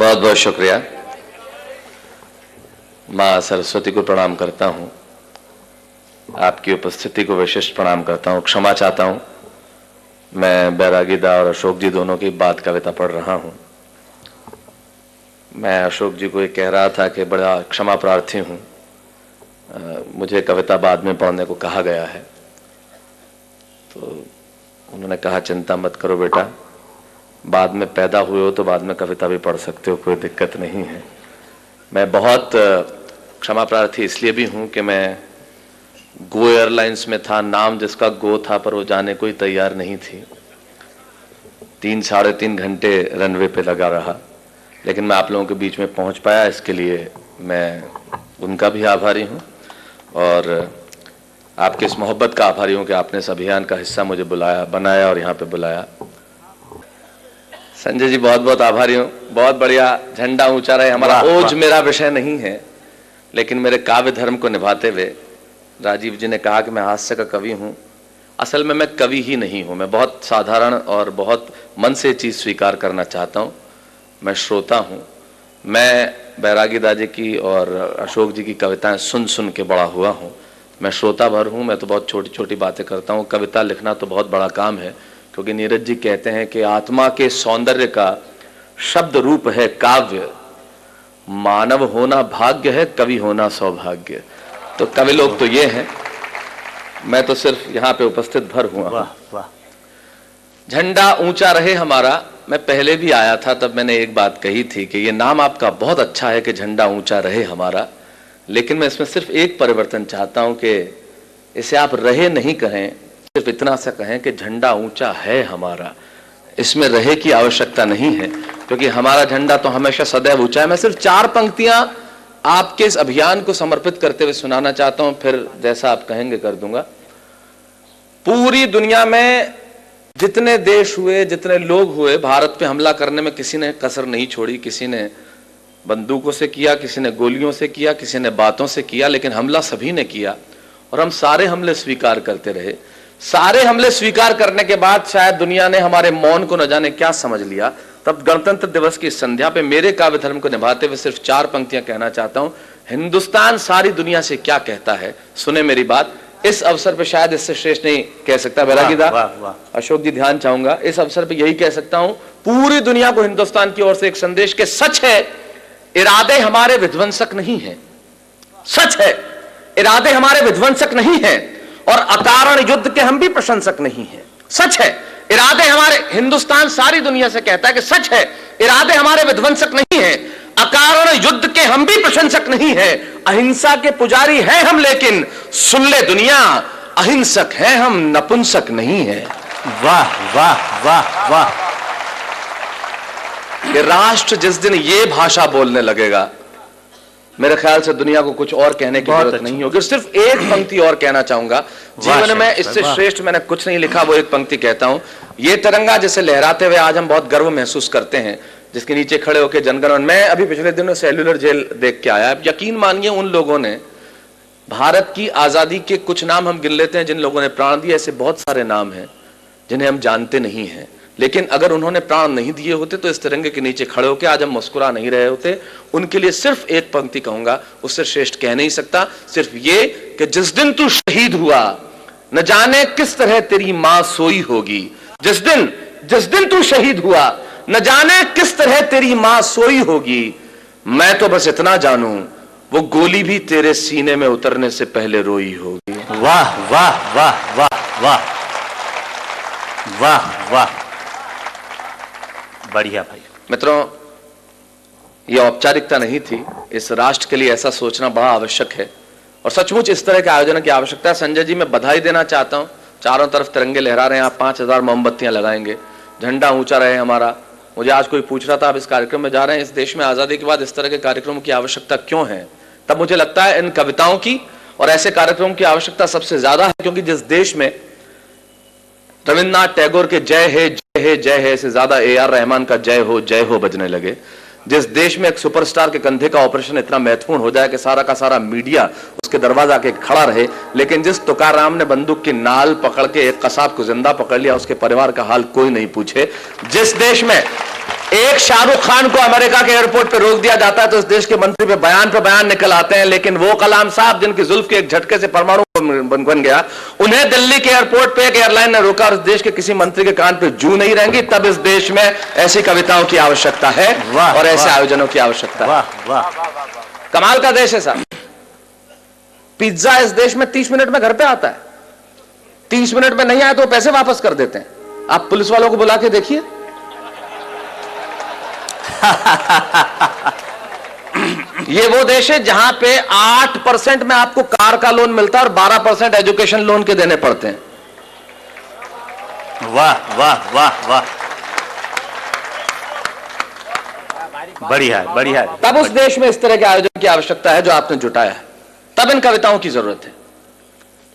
बहुत बहुत शुक्रिया। माँ सरस्वती को प्रणाम करता हूँ, आपकी उपस्थिति को विशिष्ट प्रणाम करता हूँ। क्षमा चाहता हूँ, मैं बैरागी दा और अशोक जी दोनों की बात कविता पढ़ रहा हूँ। मैं अशोक जी को ये कह रहा था कि बड़ा क्षमा प्रार्थी हूँ, मुझे कविता बाद में पढ़ने को कहा गया है। तो उन्होंने कहा चिंता मत करो बेटा, बाद में पैदा हुए हो तो बाद में कविता भी पढ़ सकते हो, कोई दिक्कत नहीं है। मैं बहुत क्षमा प्रार्थी इसलिए भी हूँ कि मैं गो एयरलाइंस में था, नाम जिसका गो था, पर वो जाने को ही तैयार नहीं थी। 3-3.5 घंटे रनवे पे लगा रहा, लेकिन मैं आप लोगों के बीच में पहुँच पाया। इसके लिए मैं उनका भी आभारी हूँ और आपके इस मोहब्बत का आभारी हूँ कि आपने इस अभियान का हिस्सा मुझे बनाया और यहाँ पे बुलाया। संजय जी बहुत बहुत आभारी हूँ, बहुत बढ़िया। झंडा ऊंचा रहे हमारा। ओज मेरा विषय नहीं है, लेकिन मेरे काव्य धर्म को निभाते हुए राजीव जी ने कहा कि मैं हास्य का कवि हूँ। असल में मैं कवि ही नहीं हूँ, मैं बहुत साधारण और बहुत मन से चीज़ स्वीकार करना चाहता हूँ। मैं श्रोता हूँ। मैं बैरागी दा जी की और अशोक जी की कविताएं सुन सुन के बड़ा हुआ हूँ। मैं श्रोता भर हूँ। मैं तो बहुत छोटी छोटी बातें करता हूँ। कविता लिखना तो बहुत बड़ा काम है, क्योंकि नीरज जी कहते हैं कि आत्मा के सौंदर्य का शब्द रूप है काव्य, मानव होना भाग्य है, कवि होना सौभाग्य। तो कवि लोग तो ये हैं, मैं तो सिर्फ यहाँ पे उपस्थित भर हुआ। वाह वाह। झंडा ऊंचा रहे हमारा। मैं पहले भी आया था, तब मैंने एक बात कही थी कि ये नाम आपका बहुत अच्छा है कि झंडा ऊंचा रहे हमारा, लेकिन मैं इसमें सिर्फ एक परिवर्तन चाहता हूं कि इसे आप रहे नहीं कहें, सिर्फ इतना सा कहें कि झंडा ऊंचा है हमारा। इसमें रहे की आवश्यकता नहीं है, क्योंकि हमारा झंडा तो हमेशा सदैव ऊंचा है। मैं सिर्फ 4 पंक्तियां आपके इस अभियान को समर्पित करते हुए सुनाना चाहता हूं, फिर जैसा आप कहेंगे कर दूंगा। पूरी दुनिया में जितने देश हुए, जितने लोग हुए, भारत पे हमला करने में किसी ने कसर नहीं छोड़ी। किसी ने बंदूकों से किया, किसी ने गोलियों से किया, किसी ने बातों से किया, लेकिन हमला सभी ने किया और हम सारे हमले स्वीकार करते रहे। सारे हमले स्वीकार करने के बाद शायद दुनिया ने हमारे मौन को न जाने क्या समझ लिया। तब गणतंत्र दिवस की संध्या पे मेरे काव्य धर्म को निभाते हुए सिर्फ 4 पंक्तियां कहना चाहता हूं। हिंदुस्तान सारी दुनिया से क्या कहता है, सुने मेरी बात। इस अवसर पे शायद इससे श्रेष्ठ नहीं कह सकता बैरागी दा। अशोक जी ध्यान चाहूंगा, इस अवसर पे यही कह सकता हूं, पूरी दुनिया को हिंदुस्तान की ओर से एक संदेश के सच है इरादे हमारे विध्वंसक नहीं है। सच है इरादे हमारे विध्वंसक नहीं है और अकारण युद्ध के हम भी प्रशंसक नहीं हैं। सच है इरादे हमारे, हिंदुस्तान सारी दुनिया से कहता है कि सच है इरादे हमारे विध्वंसक नहीं है, अकारण युद्ध के हम भी प्रशंसक नहीं है। अहिंसा के पुजारी हैं हम, लेकिन सुन ले दुनिया अहिंसक हैं हम, नपुंसक नहीं है। वाह वाह वाह वाह। कि राष्ट्र जिस दिन ये भाषा बोलने लगेगा, मेरे ख्याल से दुनिया को कुछ और कहने की जरूरत नहीं होगी। सिर्फ एक पंक्ति और कहना चाहूंगा। जीवन में इससे श्रेष्ठ मैंने कुछ नहीं लिखा, वो एक पंक्ति कहता हूं। ये तिरंगा जिसे लहराते हुए आज हम बहुत गर्व महसूस करते हैं, जिसके नीचे खड़े होकर जनगण। मैं अभी पिछले दिनों सेल्युलर जेल देख के आया। यकीन मानिए उन लोगों ने भारत की आजादी के कुछ नाम हम गिन लेते हैं जिन लोगों ने प्राण दिए, ऐसे बहुत सारे नाम हैं जिन्हें हम जानते नहीं हैं, लेकिन अगर उन्होंने प्राण नहीं दिए होते तो इस तिरंगे के नीचे खड़े होकर आज हम मुस्कुरा नहीं रहे होते। उनके लिए सिर्फ एक पंक्ति कहूंगा, उससे श्रेष्ठ कह नहीं सकता। सिर्फ ये कि जिस दिन तू शहीद हुआ न जाने किस तरह तेरी मां सोई होगी। जिस दिन तू शहीद हुआ न जाने किस तरह तेरी मां सोई होगी। मैं तो बस इतना जानूं वो गोली भी तेरे सीने में उतरने से पहले रोई होगी। वाह वाह वाह वाह वाह वाह वाह। बढ़िया भाई। मित्रों, यह औपचारिकता नहीं थी। इस राष्ट्र के लिए ऐसा सोचना बड़ा आवश्यक है और सचमुच इस तरह के आयोजन की आवश्यकता है। संजय जी, मैं बधाई देना चाहता हूं। चारों तरफ तिरंगे लहरा रहे हैं, आप 5000 मोमबत्तियां लगाएंगे, झंडा ऊंचा रहे हमारा। मुझे आज कोई पूछ रहा था, आप इस कार्यक्रम में जा रहे हैं, इस देश में आजादी के बाद इस तरह के कार्यक्रमों की आवश्यकता क्यों है? तब मुझे लगता है इन कविताओं की और ऐसे कार्यक्रमों की आवश्यकता सबसे ज्यादा है, क्योंकि जिस देश में रविन्द्रनाथ टैगोर के जय है जय है जय है से ज्यादा AR रहमान का जय हो बजने लगे, जिस देश में एक सुपरस्टार के कंधे का ऑपरेशन इतना महत्वपूर्ण हो जाए कि सारा का सारा मीडिया उसके दरवाजा के खड़ा रहे, लेकिन जिस तुकाराम ने बंदूक की नाल पकड़ के एक कसाब को जिंदा पकड़ लिया, उसके परिवार का हाल कोई नहीं पूछे, जिस देश में एक शाहरुख खान को अमेरिका के एयरपोर्ट पे रोक दिया जाता है तो इस देश के मंत्री पे बयान निकल आते हैं, लेकिन वो कलाम साहब जिनकी जुल्फ के एक झटके से परमाणु बन गया, उन्हें दिल्ली के एयरपोर्ट पे एक एयरलाइन ने रोका और इस देश के किसी मंत्री के कान पे जू नहीं रहेंगी। तब इस देश में ऐसी कविताओं की आवश्यकता है और ऐसे आयोजनों की आवश्यकता है। कमाल का देश है साहब। पिज्जा इस देश में 30 मिनट में घर पे आता है, 30 मिनट में नहीं आए तो पैसे वापस कर देते हैं। आप पुलिस वालों को बुला के देखिए। ये वो देश है जहां पे 8% में आपको कार का लोन मिलता है और 12% एजुकेशन लोन के देने पड़ते हैं। वाह वाह वाह वाह, बढ़िया बढ़िया। तब उस देश में इस तरह के आयोजन की आवश्यकता है जो आपने जुटाया है, तब इन कविताओं की जरूरत है।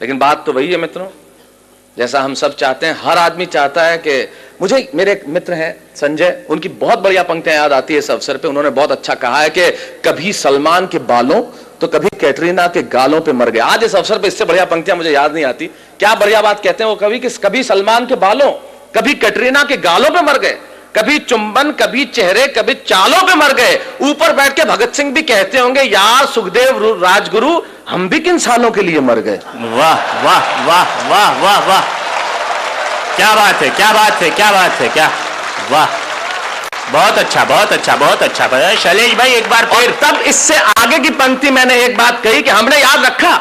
लेकिन बात तो वही है मित्रों, जैसा हम सब चाहते हैं, हर आदमी चाहता है कि मुझे, मेरे एक मित्र हैं संजय, उनकी बहुत बढ़िया पंक्तियां याद आती है इस अवसर पे। उन्होंने बहुत अच्छा कहा है कि कभी सलमान के बालों तो कभी कैटरीना के गालों पे मर गए। आज इस अवसर पे इससे बढ़िया पंक्तियां मुझे याद नहीं आती। क्या बढ़िया बात कहते हैं वो कवि कि कभी सलमान के बालों कभी कैटरीना के गालों पे मर गए, कभी चुंबन कभी चेहरे कभी चालों पे मर गए। ऊपर बैठ के भगत सिंह भी कहते होंगे, यार सुखदेव राजगुरु हम भी किन सालों के लिए मर गए। वाह वाह वाह वाह वाह वाह, क्या बात है, क्या बात है, क्या बात है, क्या वाह, बहुत अच्छा बहुत अच्छा बहुत अच्छा। शैलेश भाई एक बार फिर। तब इससे आगे की पंक्ति मैंने एक बात कही कि हमने याद रखा,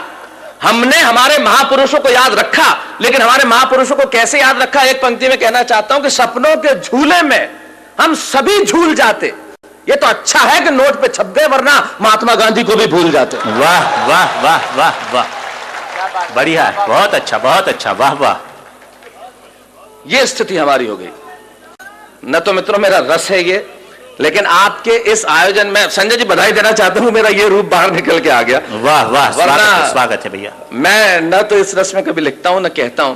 हमने हमारे महापुरुषों को याद रखा, लेकिन हमारे महापुरुषों को कैसे याद रखा, एक पंक्ति में कहना चाहता हूं कि सपनों के झूले में हम सभी झूल जाते। ये तो अच्छा है कि नोट पे छप गए, वरना महात्मा गांधी को भी भूल जाते। वाह वाह वाह वाह वाह, बढ़िया, बहुत अच्छा बहुत अच्छा, वाह वाह। ये स्थिति हमारी हो गई। न तो मित्रों मेरा रस है ये, लेकिन आपके इस आयोजन में संजय जी बधाई देना चाहता हूं, मेरा ये रूप बाहर निकल के आ गया। वाह वाह, स्वागत है भैया। मैं न तो इस रस में कभी लिखता हूं न कहता हूं,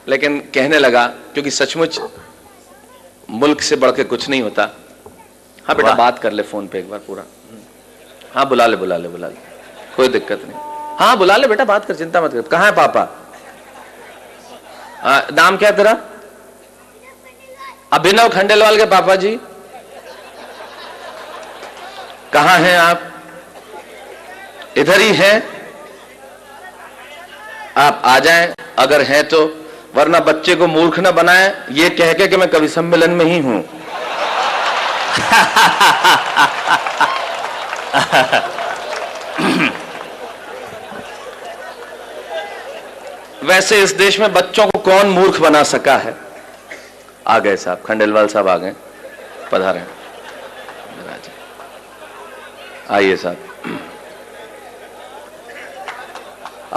लेकिन कहने लगा क्योंकि सचमुच मुल्क से बढ़ के कुछ नहीं होता। हाँ बेटा बात कर ले फोन पे एक बार पूरा। हाँ बुला ले बुला ले बुला ले, कोई दिक्कत नहीं। हाँ बुला ले बेटा, बात कर, चिंता मत कर। कहाँ है पापा? नाम क्या तेरा? अभिनव खंडेलवाल के पापा जी। कहां हैं आप? इधर ही हैं, आप आ जाएं अगर हैं तो, वरना बच्चे को मूर्ख न बनाएं ये कह के कि मैं कवि सम्मेलन में ही हूं। वैसे इस देश में बच्चों को कौन मूर्ख बना सका है? आ गए साहब, खंडेलवाल साहब आ गए, पधारें। आइए साहब।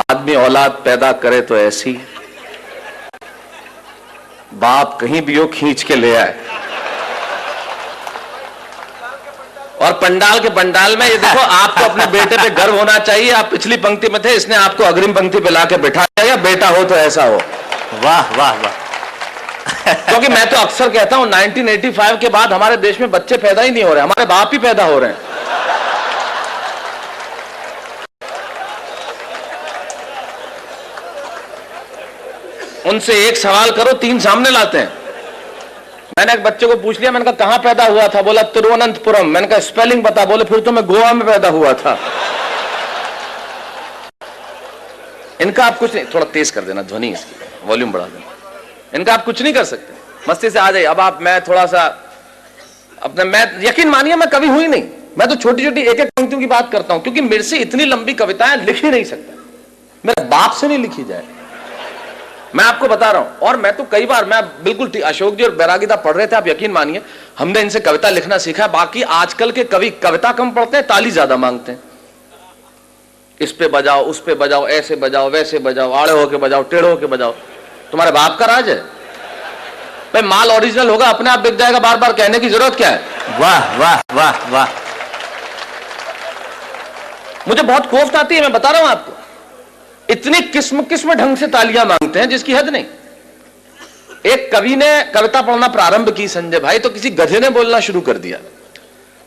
आदमी औलाद पैदा करे तो ऐसी, बाप कहीं भी हो खींच के ले आए। और पंडाल के पंडाल में ये देखो, आपको अपने बेटे पे गर्व होना चाहिए। आप पिछली पंक्ति में थे, इसने आपको अग्रिम पंक्ति पे लाके बिठाया, या बेटा हो तो ऐसा हो। वाह वाह वाह। क्योंकि मैं तो अक्सर कहता हूं 1985 के बाद हमारे देश में बच्चे पैदा ही नहीं हो रहे, हमारे बाप ही पैदा हो रहे हैं। उनसे एक सवाल करो, 3 सामने लाते हैं। मैंने एक बच्चे को पूछ लिया, मैंने कहा कहां पैदा हुआ था? बोला तिरुवनंतपुरम। मैंने कहा स्पेलिंग बता। बोले फिर तो मैं गोवा में पैदा हुआ था। इनका आप कुछ नहीं, थोड़ा तेज कर देना ध्वनि, इसकी वॉल्यूम बढ़ा देना। इनका आप कुछ नहीं कर सकते, मस्ती से आ जाइए। अब आप, मैं थोड़ा सा अपने, मैं यकीन मानिए मैं कभी हुई नहीं, मैं तो छोटी छोटी एक एक पंक्तियों की बात करता हूं, क्योंकि मेरे से इतनी लंबी कविताएं लिख ही नहीं सकता, मेरे बाप से नहीं लिखी जाए, मैं आपको बता रहा हूं। और मैं तो कई बार, मैं बिल्कुल, अशोक जी और बैरागीता पढ़ रहे थे, आप यकीन मानिए हमने इनसे कविता लिखना सीखा। बाकी आजकल के कवि कविता कम पढ़ते हैं, ताली ज्यादा मांगते हैं। इस पे बजाओ, उस पे बजाओ, ऐसे बजाओ, वैसे बजाओ, आड़े होके बजाओ, टेढ़े होके बजाओ। तुम्हारे बाप का राज है भाई, माल ओरिजिनल होगा, अपने आप बिक जाएगा, बार बार कहने की जरूरत क्या है? वाह वाह वाह वाह। मुझे बहुत कोफ्त आती है, मैं बता रहा हूं आपको। इतनी किस्म किस्म ढंग से तालियां मांगते हैं जिसकी हद नहीं। एक कवि ने कविता पढ़ना प्रारंभ की संजय भाई, तो किसी गधे ने बोलना शुरू कर दिया,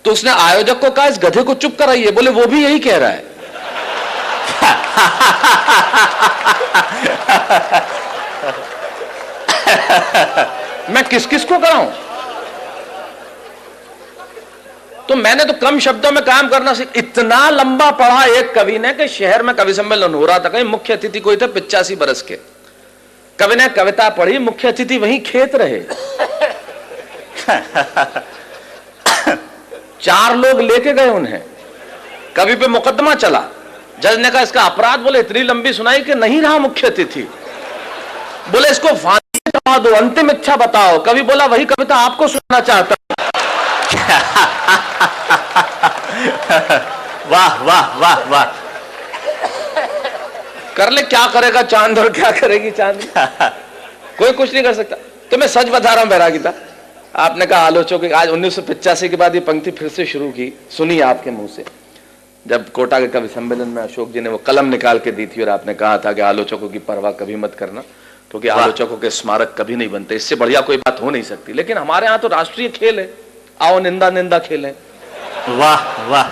तो उसने आयोजक को कहा इस गधे को चुप कराइए। बोले वो भी यही कह रहा है। मैं किस किस को कराऊं? तो मैंने तो कम शब्दों में काम करना सीख। इतना लंबा पढ़ा एक कवि ने कि शहर में कवि सम्मेलन हो रहा था, कहीं मुख्य अतिथि कोई थे 85 बरस के। कवि ने कविता पढ़ी, मुख्य अतिथि वहीं खेत रहे। 4 लोग लेके गए उन्हें, कवि पे मुकदमा चला। जज ने कहा इसका अपराध, बोले इतनी लंबी सुनाई कि नहीं रहा मुख्य अतिथि। बोले इसको फांसी चढ़ा दो, अंतिम इच्छा बताओ। कवि बोला वही कविता आपको सुनना चाहता हूं। वाह वाह वाह वाह। कर ले, क्या करेगा चांद और क्या करेगी चांद। कोई कुछ नहीं कर सकता। तो मैं सच बता रहा हूं बैरागिता। आपने कहा आलोचकों, आज 1985 के बाद ये पंक्ति फिर से शुरू की, सुनी आपके मुंह से। जब कोटा के कवि सम्मेलन में अशोक जी ने वो कलम निकाल के दी थी और आपने कहा था कि आलोचकों की परवाह कभी मत करना, क्योंकि आलोचकों के स्मारक कभी नहीं बनते, इससे बढ़िया कोई बात हो नहीं सकती। लेकिन हमारे यहाँ तो राष्ट्रीय खेल है, आओ निंदा निंदा खेलें। वाह वाह।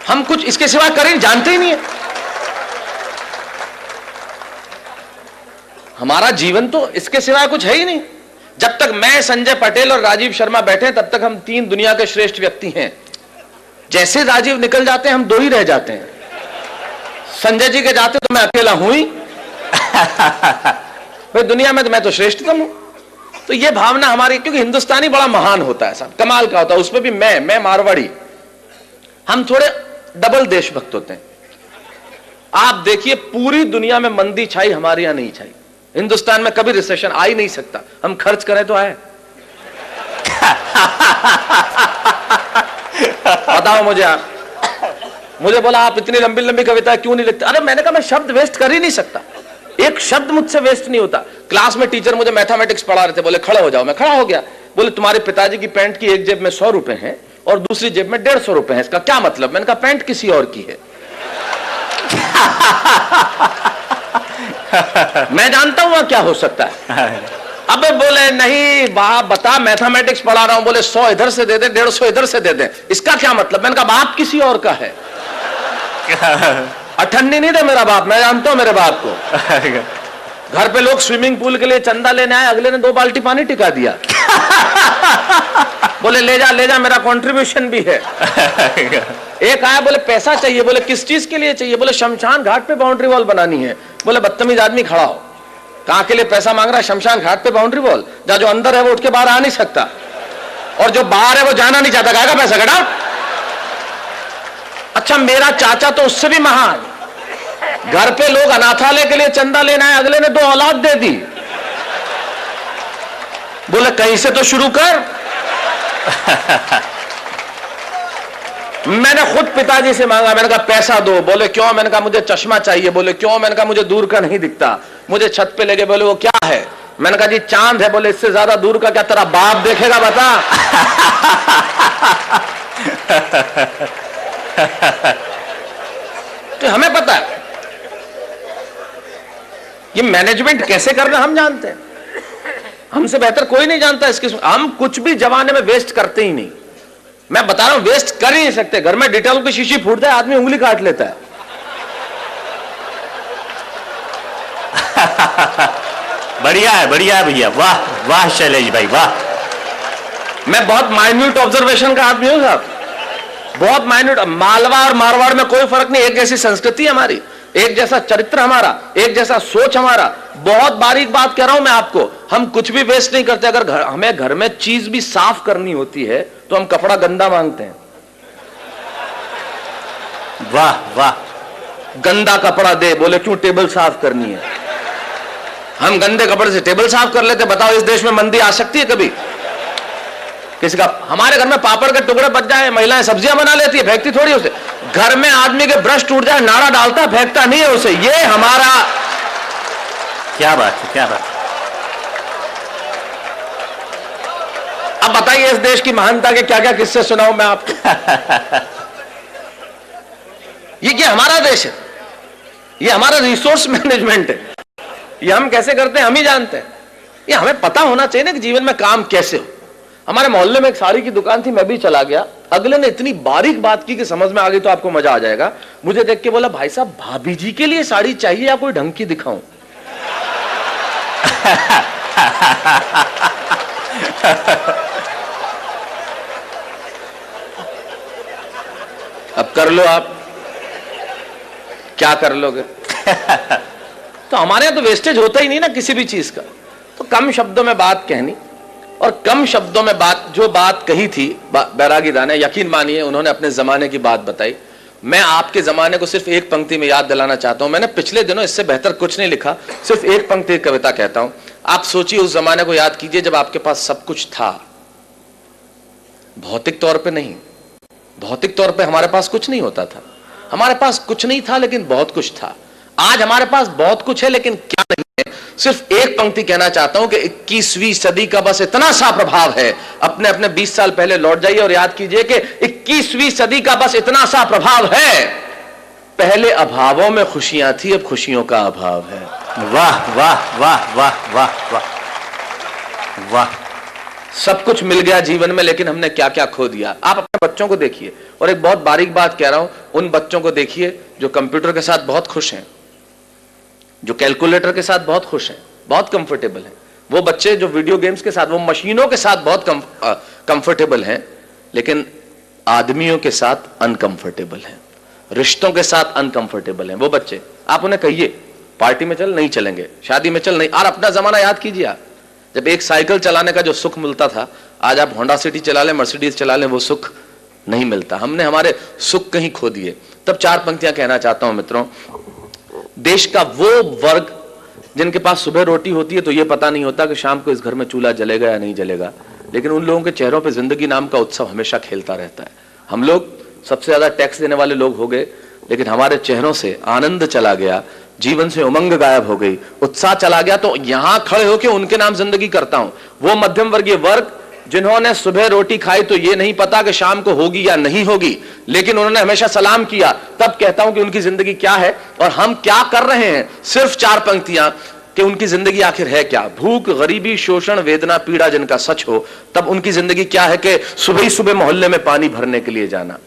हम कुछ इसके सिवा करें जानते ही नहीं है। हमारा जीवन तो इसके सिवा कुछ है ही नहीं। जब तक मैं, संजय पटेल और राजीव शर्मा बैठे तब तक हम 3 दुनिया के श्रेष्ठ व्यक्ति हैं। जैसे राजीव निकल जाते हैं हम 2 ही रह जाते हैं। संजय जी के जाते तो मैं अकेला हूं ही। भाई दुनिया में तो मैं तो श्रेष्ठतम हूं। तो ये भावना हमारी, क्योंकि हिंदुस्तानी बड़ा महान होता है, साहब कमाल का होता है। उसमें भी मैं मारवाड़ी, हम थोड़े डबल देशभक्त होते हैं। आप देखिए पूरी दुनिया में मंदी छाई, हमारे यहां नहीं छाई। हिंदुस्तान में कभी रिसेशन आ ही नहीं सकता। हम खर्च करें तो आए। बताओ मुझे आप। मुझे बोला आप इतनी लंबी लंबी कविता क्यों नहीं लिखते। अरे मैंने कहा मैं शब्द वेस्ट कर ही नहीं सकता, एक शब्द मुझसे वेस्ट नहीं होता। क्लास में टीचर मुझे मैथमेटिक्स पढ़ा रहे थे, बोले खड़े हो जाओ, मैं खड़ा हो गया। बोले तुम्हारे पिताजी की पैंट की एक जेब में 100 रुपए हैं और दूसरी जेब में 150 रुपए हैं, इसका क्या मतलब। मैंने कहा पैंट किसी और की है। मैं जानता हूं क्या हो सकता है। अबे बोले नहीं बाप बता, मैथमेटिक्स पढ़ा रहा हूं। बोले 100 इधर से दे दे, 150 इधर से दे दे, इसका क्या मतलब। मैंने कहा बाप किसी और का है। अठन्नी नहीं दे मेरा बाप, मैं जानता हूं मेरे बाप को। घर पे लोग स्विमिंग पूल के लिए चंदा लेने आए, अगले ने 2 बाल्टी पानी टिका दिया। बोले ले जा मेरा कंट्रीब्यूशन भी है। एक आया बोले पैसा चाहिए। बोले किस चीज के लिए चाहिए। बोले शमशान घाट पे बाउंड्री वॉल बनानी है। बोले बदतमीज आदमी खड़ा हो, कहां के लिए पैसा मांग रहा है। शमशान घाट पे बाउंड्री वॉल, जो अंदर है वो उठ के बाहर आ नहीं सकता और जो बाहर है वो जाना नहीं चाहता, गाएगा पैसा कटा। अच्छा मेरा चाचा तो उससे भी महान, घर पे लोग अनाथालय के लिए चंदा लेना है, अगले ने 2 औलाद दे दी। बोले कहीं से तो शुरू कर। मैंने खुद पिताजी से मांगा, मैंने कहा पैसा दो। बोले क्यों। मैंने कहा मुझे चश्मा चाहिए। बोले क्यों। मैंने कहा मुझे दूर का नहीं दिखता। मुझे छत पे ले गए, बोले वो क्या है। मैंने कहा जी चांद है। बोले इससे ज्यादा दूर का क्या तेरा बाप देखेगा बता। तो हमें पता है ये मैनेजमेंट कैसे करना, हम जानते हैं। हमसे बेहतर कोई नहीं जानता इसके। हम कुछ भी जमाने में वेस्ट करते ही नहीं। मैं बता रहा हूं वेस्ट कर ही नहीं सकते। घर में डिटेल की शीशी फूट जाए, आदमी उंगली काट लेता है। बढ़िया है भैया। वाह वाह शैलेश भाई वाह। मैं बहुत माइन्यूट ऑब्जर्वेशन का आदमी हूं साहब, बहुत माइन्यूट। मालवा और मारवाड़ में कोई फर्क नहीं, एक जैसी संस्कृति हमारी, एक जैसा चरित्र हमारा, एक जैसा सोच हमारा। बहुत बारीक बात कह रहा हूं मैं आपको। हम कुछ भी वेस्ट नहीं करते। अगर हमें घर में चीज भी साफ करनी होती है तो हम कपड़ा गंदा मांगते हैं। वाह वाह। गंदा कपड़ा दे। बोले क्यों, टेबल साफ करनी है। हम गंदे कपड़े से टेबल साफ कर लेते। बताओ इस देश में मंदी आ सकती है कभी किसी का। हमारे घर में पापड़ के टुकड़े बच जाए, महिलाएं सब्जियां बना लेती है, फेंकती थोड़ी उसे। घर में आदमी के ब्रश टूट जाए, नाड़ा डालता है, फेंकता नहीं है उसे। ये हमारा। क्या बात है, क्या बात है। अब बताइए इस देश की महानता के क्या क्या किस्से सुनाऊं मैं आपको। ये हमारा देश है, ये हमारा रिसोर्स मैनेजमेंट है। ये हम कैसे करते हैं हम ही जानते हैं। ये हमें पता होना चाहिए ना कि जीवन में काम कैसे हो। हमारे मोहल्ले में एक साड़ी की दुकान थी, मैं भी चला गया। अगले ने इतनी बारीक बात की कि समझ में आ गई, तो आपको मजा आ जाएगा। मुझे देख के बोला भाई साहब भाभी जी के लिए साड़ी चाहिए या कोई ढंग की दिखाऊं। अब कर लो आप, क्या कर लोगे? तो हमारे यहां तो वेस्टेज होता ही नहीं ना किसी भी चीज का। तो कम शब्दों में बात कहनी, और कम शब्दों में बात, जो बात कही थी बैरागी दा ने, यकीन मानिए उन्होंने अपने जमाने की बात बताई। मैं आपके जमाने को सिर्फ एक पंक्ति में याद दिलाना चाहता हूं। मैंने पिछले दिनों इससे बेहतर कुछ नहीं लिखा, सिर्फ एक पंक्ति कविता कहता हूं। आप सोचिए, उस जमाने को याद कीजिए जब आपके पास सब कुछ था, भौतिक तौर पे नहीं, भौतिक तौर पे हमारे पास कुछ नहीं होता था, हमारे पास कुछ नहीं था लेकिन बहुत कुछ था। आज हमारे पास बहुत कुछ है लेकिन क्या नहीं है। सिर्फ एक पंक्ति कहना चाहता हूं कि 21वीं सदी का बस इतना सा प्रभाव है। अपने अपने 20 साल पहले लौट जाइए और याद कीजिए कि 21वीं सदी का बस इतना सा प्रभाव है, पहले अभावों में खुशियां थी, अब खुशियों का अभाव है। वाह वाह वाह वाह वाह वाह वाह। सब कुछ मिल गया जीवन में, लेकिन हमने क्या क्या खो दिया। आप अपने बच्चों को देखिए, और एक बहुत बारीक बात कह रहा हूं, उन बच्चों को देखिए जो कंप्यूटर के साथ बहुत खुश हैं, जो कैलकुलेटर के साथ बहुत खुश हैं, बहुत कंफर्टेबल हैं। वो बच्चे जो वीडियो गेम्स के साथ, वो मशीनों के साथ बहुत कंफर्टेबल हैं, लेकिन आदमियों के साथ अनकंफर्टेबल हैं, रिश्तों के साथ अनकंफर्टेबल हैं। वो बच्चे, आप उन्हें कहिए पार्टी में चल, नहीं चलेंगे, शादी में चल, नहीं। और अपना जमाना याद कीजिए आप, जब एक साइकिल चलाने का जो सुख मिलता था, आज आप होंडा सिटी चला लें, मर्सिडीज चला लें, वो सुख नहीं मिलता। हमने हमारे सुख कहीं खो दिए। तब चार पंक्तियां कहना चाहता हूं मित्रों। देश का वो वर्ग जिनके पास सुबह रोटी होती है तो ये पता नहीं होता कि शाम को इस घर में चूल्हा जलेगा या नहीं जलेगा, लेकिन उन लोगों के चेहरों पे जिंदगी नाम का उत्सव हमेशा खेलता रहता है। हम लोग सबसे ज्यादा टैक्स देने वाले लोग हो गए, लेकिन हमारे चेहरों से आनंद चला गया, जीवन से उमंग गायब हो गई, उत्साह चला गया। तो यहां खड़े होकर उनके नाम जिंदगी करता हूं। वो मध्यम वर्गीय वर्ग जिन्होंने सुबह रोटी खाई तो ये नहीं पता कि शाम को होगी या नहीं होगी, लेकिन उन्होंने हमेशा सलाम किया, तब कहता हूं कि उनकी जिंदगी क्या है और हम क्या कर रहे हैं। सिर्फ चार पंक्तियां कि उनकी जिंदगी आखिर है क्या। भूख, गरीबी, शोषण, वेदना, पीड़ा जिनका सच हो, तब उनकी जिंदगी क्या है कि सुबह ही सुबह मोहल्ले में पानी भरने के लिए जाना,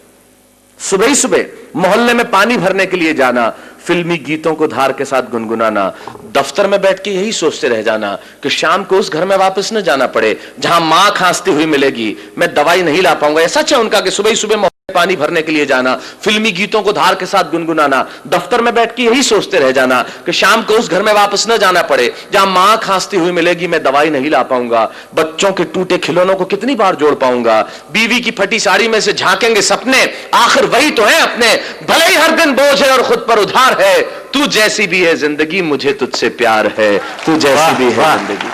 सुबह ही सुबह मोहल्ले में पानी भरने के लिए जाना, फिल्मी गीतों को धार के साथ गुनगुनाना, दफ्तर में बैठ के यही सोचते रह जाना कि शाम को उस घर में वापस न जाना पड़े जहां मां खांसती हुई मिलेगी, मैं दवाई नहीं ला पाऊंगा। ऐसा सच है उनका कि सुबह ही सुबह पानी भरने के लिए जाना, फिल्मी गीतों को धार के साथ गुनगुनाना, दफ्तर में बैठ के यही सोचते रह जाना कि शाम को उस घर में वापस न जाना पड़े जहां मां खांसती हुई मिलेगी, मैं दवाई नहीं ला पाऊंगा, बच्चों के टूटे खिलौनों को कितनी बार जोड़ पाऊंगा, बीवी की फटी साड़ी में से झांकेंगे सपने, आखिर वही तो है अपने, भले ही हर दिन बोझ है और खुद पर उधार है, तू जैसी भी है जिंदगी मुझे तुझसे प्यार है, तू जैसी भी है जिंदगी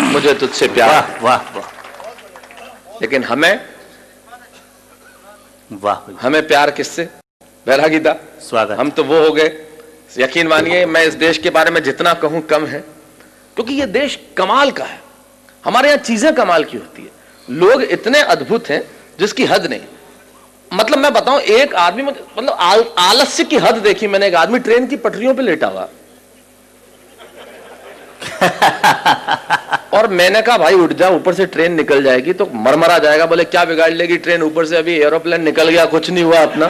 मुझे तुझसे प्यार। वाह वाह। लेकिन हमें वाह, हमें प्यार किससे? बैरागी दा, स्वागत। हम तो वो हो गए, यकीन मानिए मैं इस देश के बारे में जितना कहूं कम है, क्योंकि ये देश कमाल का है। हमारे यहां चीजें कमाल की होती है, लोग इतने अद्भुत हैं जिसकी हद नहीं। मतलब मैं बताऊं, एक आदमी मतलब आलस्य की हद देखी मैंने। एक आदमी ट्रेन की पटरियों पे लेटा हुआ और मैंने कहा भाई उठ जा, ऊपर से ट्रेन निकल जाएगी तो मरमरा जाएगा। बोले क्या बिगाड़ लेगी ट्रेन, ऊपर से अभी एरोप्लेन निकल गया, कुछ नहीं हुआ अपना।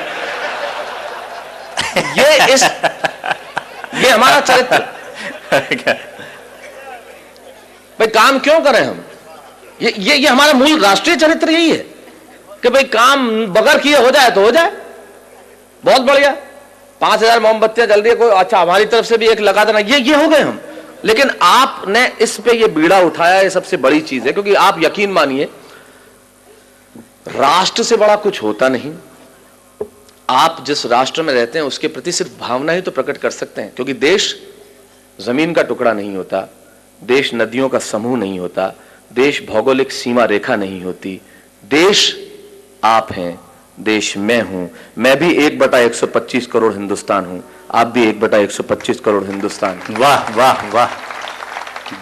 ये हमारा चरित्र। भाई काम क्यों करें हम? ये हमारा मूल राष्ट्रीय चरित्र यही है कि भाई काम बगैर किए हो जाए तो हो जाए, बहुत बढ़िया। 5000 मोमबत्तियां जल रही है, कोई अच्छा हमारी तरफ से भी एक लगा देना, ये हो गए हम। लेकिन आपने इस पे ये बीड़ा उठाया, ये सबसे बड़ी चीज है, क्योंकि आप यकीन मानिए राष्ट्र से बड़ा कुछ होता नहीं। आप जिस राष्ट्र में रहते हैं उसके प्रति सिर्फ भावना ही तो प्रकट कर सकते हैं, क्योंकि देश जमीन का टुकड़ा नहीं होता, देश नदियों का समूह नहीं होता, देश भौगोलिक सीमा रेखा नहीं होती। देश आप हैं, देश मैं हूं, मैं भी 1/125 करोड़ हिंदुस्तान हूं, आप भी 1/125 करोड़ हिंदुस्तान। वाह वाह वाह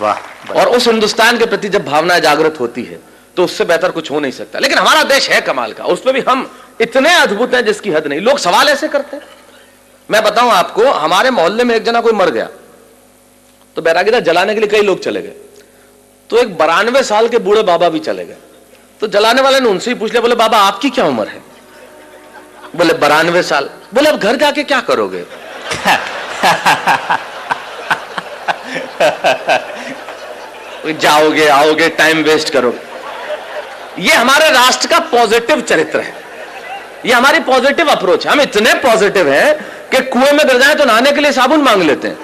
वाह। और उस हिंदुस्तान के प्रति जब भावना जागृत होती है तो उससे बेहतर कुछ हो नहीं सकता। लेकिन हमारा देश है कमाल का, उसमें भी हम इतने अद्भुत हैं जिसकी हद नहीं। लोग सवाल ऐसे करते हैं, मैं बताऊं आपको, हमारे मोहल्ले में एक जना कोई मर गया तो बैरागी दा जलाने के लिए कई लोग चले गए, तो एक 92 साल के बूढ़े बाबा भी चले गए। तो जलाने वाले ने उनसे ही पूछ लिया, बोले बाबा आपकी क्या उम्र है? बोले 92 साल। बोले अब घर जाके क्या करोगे? जाओगे आओगे टाइम वेस्ट करोगे। ये हमारे राष्ट्र का पॉजिटिव चरित्र है, ये हमारी पॉजिटिव अप्रोच है। हम इतने पॉजिटिव हैं कि कुएं में गिर जाए तो नहाने के लिए साबुन मांग लेते हैं,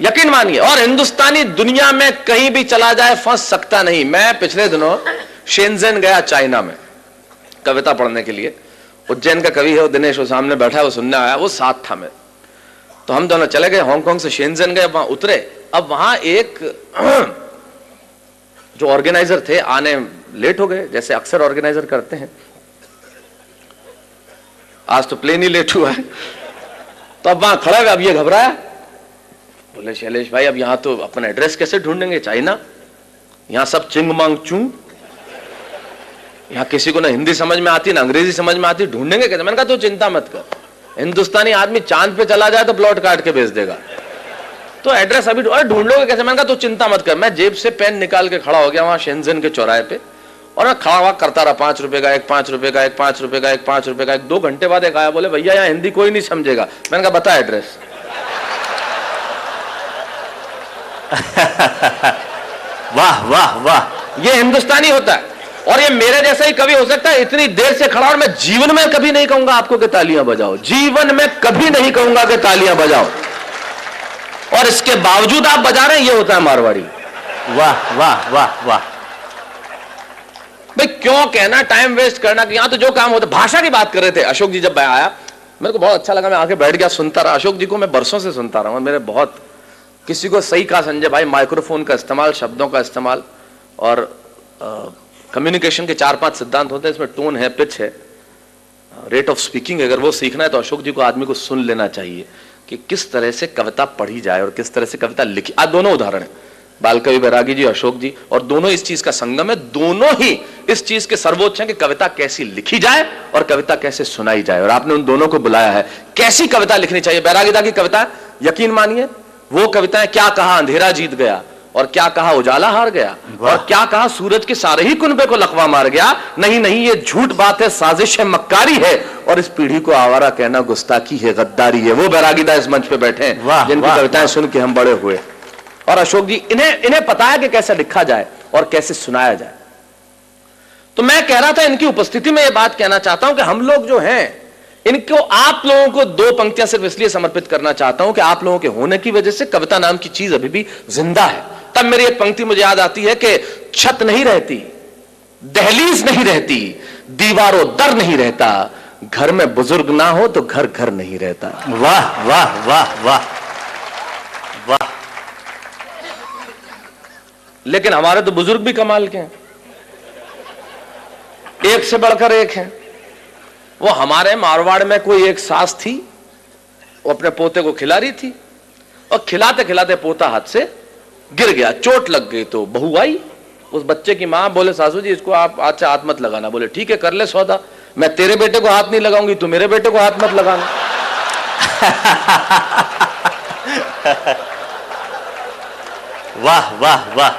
यकीन मानिए। और हिंदुस्तानी दुनिया में कहीं भी चला जाए फंस सकता नहीं। मैं पिछले दिनों शेंजन गया चाइना में कविता पढ़ने के लिए। उज्जैन का कवि है वो दिनेश, वो सामने बैठा है, वो सुनने आया, वो साथ था मेरे। तो हम दोनों चले गए, हांगकांग से शेंजन गए, वहां उतरे। अब वहां एक जो ऑर्गेनाइजर थे आने लेट हो गए, जैसे अक्सर ऑर्गेनाइजर करते हैं। आज तो प्लेन ही लेट हुआ है। तो अब वहां खड़ा है, अब ये घबराया, बोले शैलेश भाई अब यहां तो अपना एड्रेस कैसे ढूंढेंगे, चाइना, यहां सब चिंग मांग चू, यहां किसी को ना हिंदी समझ में आती ना अंग्रेजी समझ में आती, ढूंढेंगे कैसे। मैंने कहा तो चिंता मत कर, हिंदुस्तानी आदमी चांद पे चला जाए तो प्लॉट काट के भेज देगा, तो एड्रेस अभी ढूंढ लोगे कैसे। मैंने कहा तो चिंता मत कर। मैं जेब से पेन निकाल के खड़ा हो गया वहां शेंजन के चौराहे पे, और मैं खड़ा हुआ करता रहा, 5 रुपए का एक, 5 रुपए का एक, 5 रुपए का एक, 5 रुपए का एक। 2 घंटे बाद एक आया, बोले भैया यहाँ हिंदी कोई नहीं समझेगा। मैंने कहा बता एड्रेस। वाह वाह वाह, ये हिंदुस्तानी होता है। और ये मेरे जैसा ही कभी हो सकता है, इतनी देर से खड़ा। और मैं जीवन में कभी नहीं कहूंगा आपको कि तालियां बजाओ, जीवन में कभी नहीं कहूंगा कि तालियां बजाओ, और इसके बावजूद आप बजा रहे हैं, ये होता है मारवाड़ी। वाह वाह वाह वाह। भाई क्यों कहना, टाइम वेस्ट करना कि यहां तो जो काम होता। भाषा की बात कर रहे थे अशोक जी, जब मैं आया मेरे को बहुत अच्छा लगा, मैं आके बैठ गया, सुनता रहा। अशोक जी को मैं बरसों से सुनता रहा हूं, मेरे बहुत किसी को सही कहा संजय भाई, माइक्रोफोन का इस्तेमाल, शब्दों का इस्तेमाल, और कम्युनिकेशन के 4-5 सिद्धांत होते हैं। इसमें टोन है, पिच है, रेट ऑफ स्पीकिंग। अगर वो सीखना है तो अशोक जी को, आदमी को सुन लेना चाहिए कि किस तरह से कविता पढ़ी जाए और किस तरह से कविता लिखी। आज दोनों उदाहरण है, बालकवि बैरागी जी, अशोक जी, और दोनों इस चीज का संगम है। दोनों ही इस चीज के सर्वोच्च हैं कि कविता कैसी लिखी जाए और कविता कैसे सुनाई जाए। और आपने उन दोनों को बुलाया है। कैसी कविता लिखनी चाहिए? बैरागी दा की कविता, यकीन मानिए वो कविताएं, क्या कहा अंधेरा जीत गया, और क्या कहा उजाला हार गया, और क्या कहा सूरज के सारे ही कुनबे को लकवा मार गया, नहीं नहीं ये झूठ बात है, साजिश है, मक्कारी है, और इस पीढ़ी को आवारा कहना गुस्ताखी है, गद्दारी है। वो बैरागी दा इस मंच पे बैठे हैं जिनकी कविताएं सुन के हम बड़े हुए। और अशोक जी, इन्हें पता है कि कैसे लिखा जाए और कैसे सुनाया जाए। तो मैं कह रहा था, इनकी उपस्थिति में यह बात कहना चाहता हूं कि हम लोग जो हैं, इनको आप लोगों को 2 पंक्तियां सिर्फ इसलिए समर्पित करना चाहता हूं कि आप लोगों के होने की वजह से कविता नाम की चीज अभी भी जिंदा है। तब मेरी एक पंक्ति मुझे याद आती है कि छत नहीं रहती, दहलीज नहीं रहती, दीवारों दर नहीं रहता, घर में बुजुर्ग ना हो तो घर घर नहीं रहता। वाह वाह वाह वाह वाह। लेकिन हमारे तो बुजुर्ग भी कमाल के हैं, एक से बढ़कर एक हैं। वो हमारे मारवाड़ में कोई एक सास थी, वो अपने पोते को खिला रही थी, और खिलाते खिलाते पोता हाथ से गिर गया, चोट लग गई। तो बहू आई, उस बच्चे की मां, बोले सासू जी इसको आप आज से हाथ मत लगाना। बोले ठीक है, कर ले सौदा, मैं तेरे बेटे को हाथ नहीं लगाऊंगी, तू मेरे बेटे को हाथ मत लगाना। वाह वाह वाह।